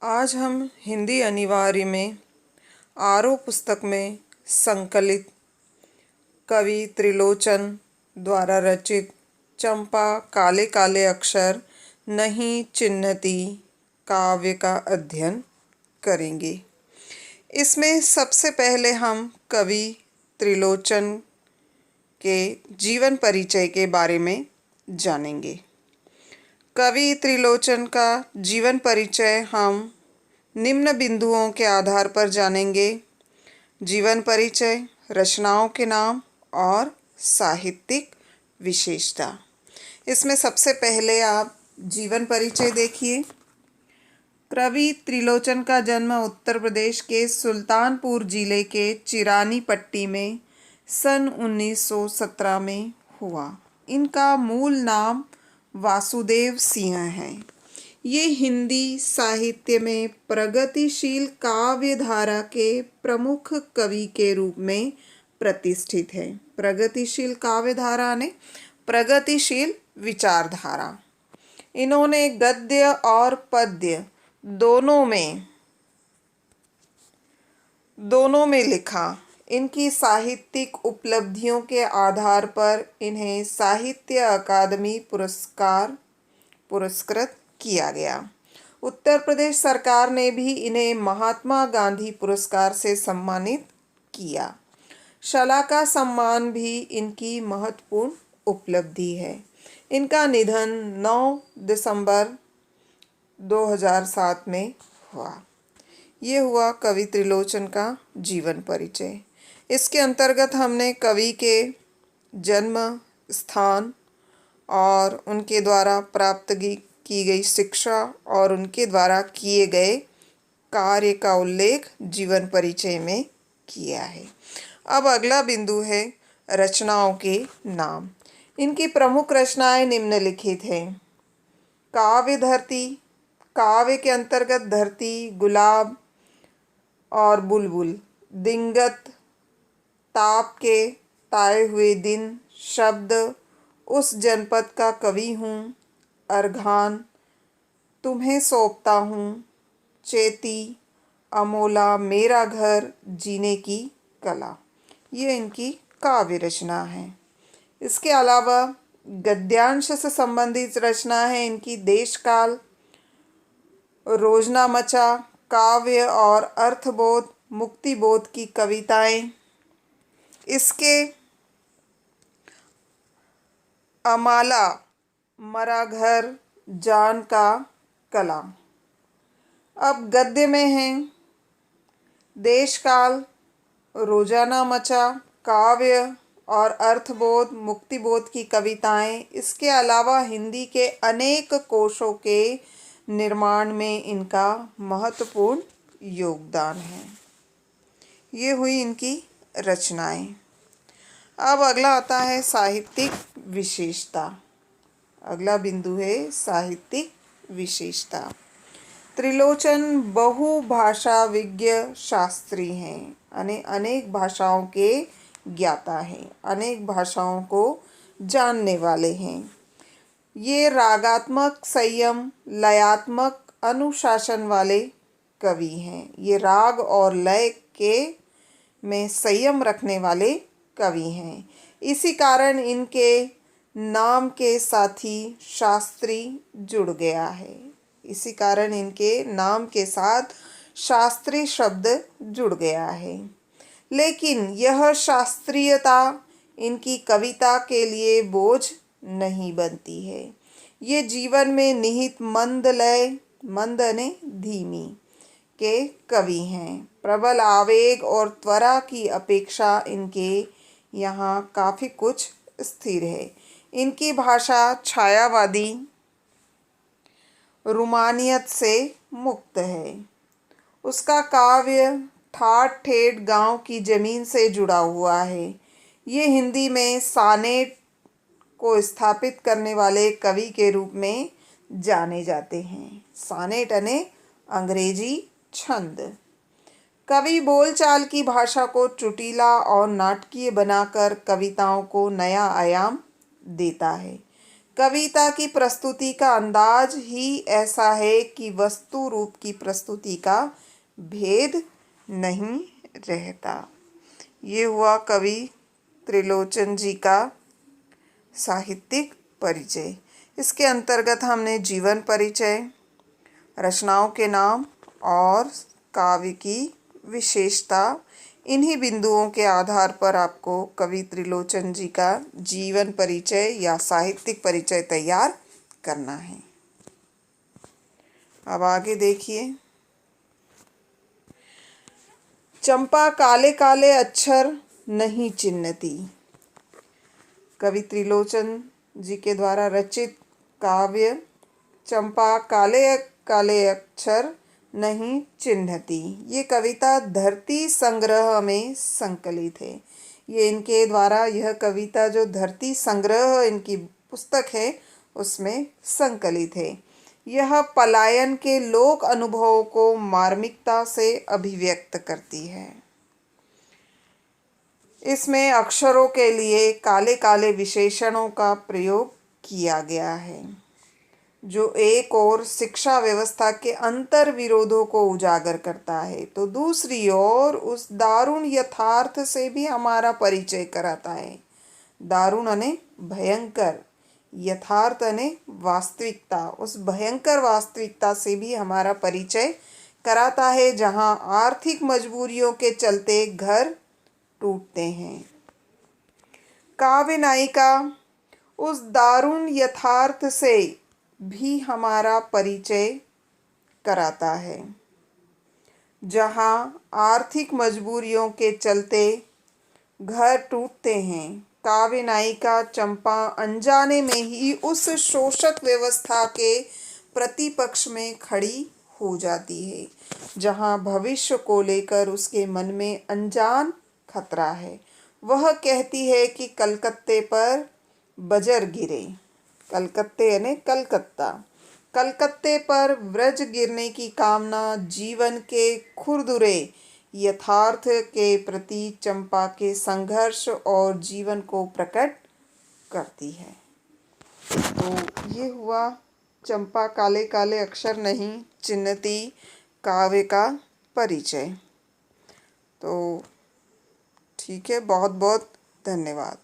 आज हम हिंदी अनिवार्य में आरो पुस्तक में संकलित कवि त्रिलोचन द्वारा रचित चंपा काले काले अक्षर नहीं चिन्हती काव्य का अध्ययन करेंगे। इसमें सबसे पहले हम कवि त्रिलोचन के जीवन परिचय के बारे में जानेंगे। कवि त्रिलोचन का जीवन परिचय हम निम्न बिंदुओं के आधार पर जानेंगे: जीवन परिचय, रचनाओं के नाम और साहित्यिक विशेषता। इसमें सबसे पहले आप जीवन परिचय देखिए। कवि त्रिलोचन का जन्म उत्तर प्रदेश के सुल्तानपुर जिले के चिरानी पट्टी में सन 1917 में हुआ। इनका मूल नाम वासुदेव सिंह है। ये हिंदी साहित्य में प्रगतिशील काव्य धारा के प्रमुख कवि के रूप में प्रतिष्ठित है। प्रगतिशील काव्य धारा ने प्रगतिशील विचारधारा। इन्होंने गद्य और पद्य दोनों में लिखा। इनकी साहित्यिक उपलब्धियों के आधार पर इन्हें साहित्य अकादमी पुरस्कार पुरस्कृत किया गया। उत्तर प्रदेश सरकार ने भी इन्हें महात्मा गांधी पुरस्कार से सम्मानित किया। शला का सम्मान भी इनकी महत्वपूर्ण उपलब्धि है। इनका निधन 9 दिसंबर 2007 में हुआ। ये हुआ कवि त्रिलोचन का जीवन परिचय। इसके अंतर्गत हमने कवि के जन्म स्थान और उनके द्वारा प्राप्त की गई शिक्षा और उनके द्वारा किए गए कार्य का उल्लेख जीवन परिचय में किया है। अब अगला बिंदु है रचनाओं के नाम। इनकी प्रमुख रचनाएं निम्नलिखित हैं: काव्य धरती। काव्य के अंतर्गत धरती, गुलाब और बुलबुल, दिंगत, ताप के ताए हुए दिन, शब्द, उस जनपद का कवि हूँ, अर्घान, तुम्हें सौंपता हूँ, चेती, अमोला, मेरा घर, जीने की कला। ये इनकी काव्य रचना है। इसके अलावा गद्यांश से संबंधित रचना है इनकी देशकाल, रोजनामचा, काव्य और अर्थबोध, मुक्तिबोध की कविताएं। इसके अमाला, मरा घर, जान का कला। अब गद्य में हैं देशकाल, रोजानामचा, काव्य और अर्थबोध, मुक्तिबोध की कविताएं। इसके अलावा हिंदी के अनेक कोशों के निर्माण में इनका महत्वपूर्ण योगदान है। ये हुई इनकी रचनाएं। अब अगला आता है साहित्यिक विशेषता। अगला बिंदु है साहित्यिक विशेषता। त्रिलोचन बहुभाषा विज्ञ शास्त्री हैं, यानी अनेक भाषाओं के ज्ञाता हैं, अनेक भाषाओं को जानने वाले हैं। ये रागात्मक संयम, लयात्मक अनुशासन वाले कवि हैं। ये राग और लय के में संयम रखने वाले कवि हैं। इसी कारण इनके नाम के साथ ही शास्त्री जुड़ गया है। इसी कारण इनके नाम के साथ शास्त्री शब्द जुड़ गया है। लेकिन यह शास्त्रीयता इनकी कविता के लिए बोझ नहीं बनती है। ये जीवन में निहित मंद लय, मंद ने धीमी, के कवि हैं। प्रबल आवेग और त्वरा की अपेक्षा इनके यहाँ काफ़ी कुछ स्थिर है। इनकी भाषा छायावादी रूमानियत से मुक्त है। उसका काव्य ठाठ ठेठ गांव की ज़मीन से जुड़ा हुआ है। ये हिंदी में सानेट को स्थापित करने वाले कवि के रूप में जाने जाते हैं। सानेट यानी अंग्रेजी छंद। कवि बोलचाल की भाषा को चुटीला और नाटकीय बनाकर कविताओं को नया आयाम देता है। कविता की प्रस्तुति का अंदाज ही ऐसा है कि वस्तु रूप की प्रस्तुति का भेद नहीं रहता। ये हुआ कवि त्रिलोचन जी का साहित्यिक परिचय। इसके अंतर्गत हमने जीवन परिचय, रचनाओं के नाम और काव्य की विशेषता, इन्हीं बिंदुओं के आधार पर आपको कवि त्रिलोचन जी का जीवन परिचय या साहित्यिक परिचय तैयार करना है। अब आगे देखिए। चंपा काले काले अक्षर नहीं चिन्हती। कवि त्रिलोचन जी के द्वारा रचित काव्य चंपा काले काले अक्षर नहीं चिन्हती, ये कविता धरती संग्रह में संकलित है। ये इनके द्वारा यह कविता जो धरती संग्रह इनकी पुस्तक है उसमें संकलित है। यह पलायन के लोक अनुभवों को मार्मिकता से अभिव्यक्त करती है। इसमें अक्षरों के लिए काले काले विशेषणों का प्रयोग किया गया है, जो एक ओर शिक्षा व्यवस्था के अंतर विरोधों को उजागर करता है तो दूसरी ओर उस दारुण यथार्थ से भी हमारा परिचय कराता है। दारुण यानी भयंकर, यथार्थ यानी वास्तविकता, उस भयंकर वास्तविकता से भी हमारा परिचय कराता है जहां आर्थिक मजबूरियों के चलते घर टूटते हैं। काव्य नायिका उस दारुण यथार्थ से भी हमारा परिचय कराता है जहां आर्थिक मजबूरियों के चलते घर टूटते हैं। काव्य नायिका चंपा अनजाने में ही उस शोषक व्यवस्था के प्रतिपक्ष में खड़ी हो जाती है जहां भविष्य को लेकर उसके मन में अनजान खतरा है। वह कहती है कि कलकत्ते पर बजर गिरे, कलकत्ते यानी कलकत्ता, कलकत्ते पर व्रज गिरने की कामना जीवन के खुरदुरे यथार्थ के प्रति चंपा के संघर्ष और जीवन को प्रकट करती है। तो ये हुआ चंपा काले काले अक्षर नहीं चिन्हती काव्य का परिचय। तो ठीक है, बहुत बहुत धन्यवाद।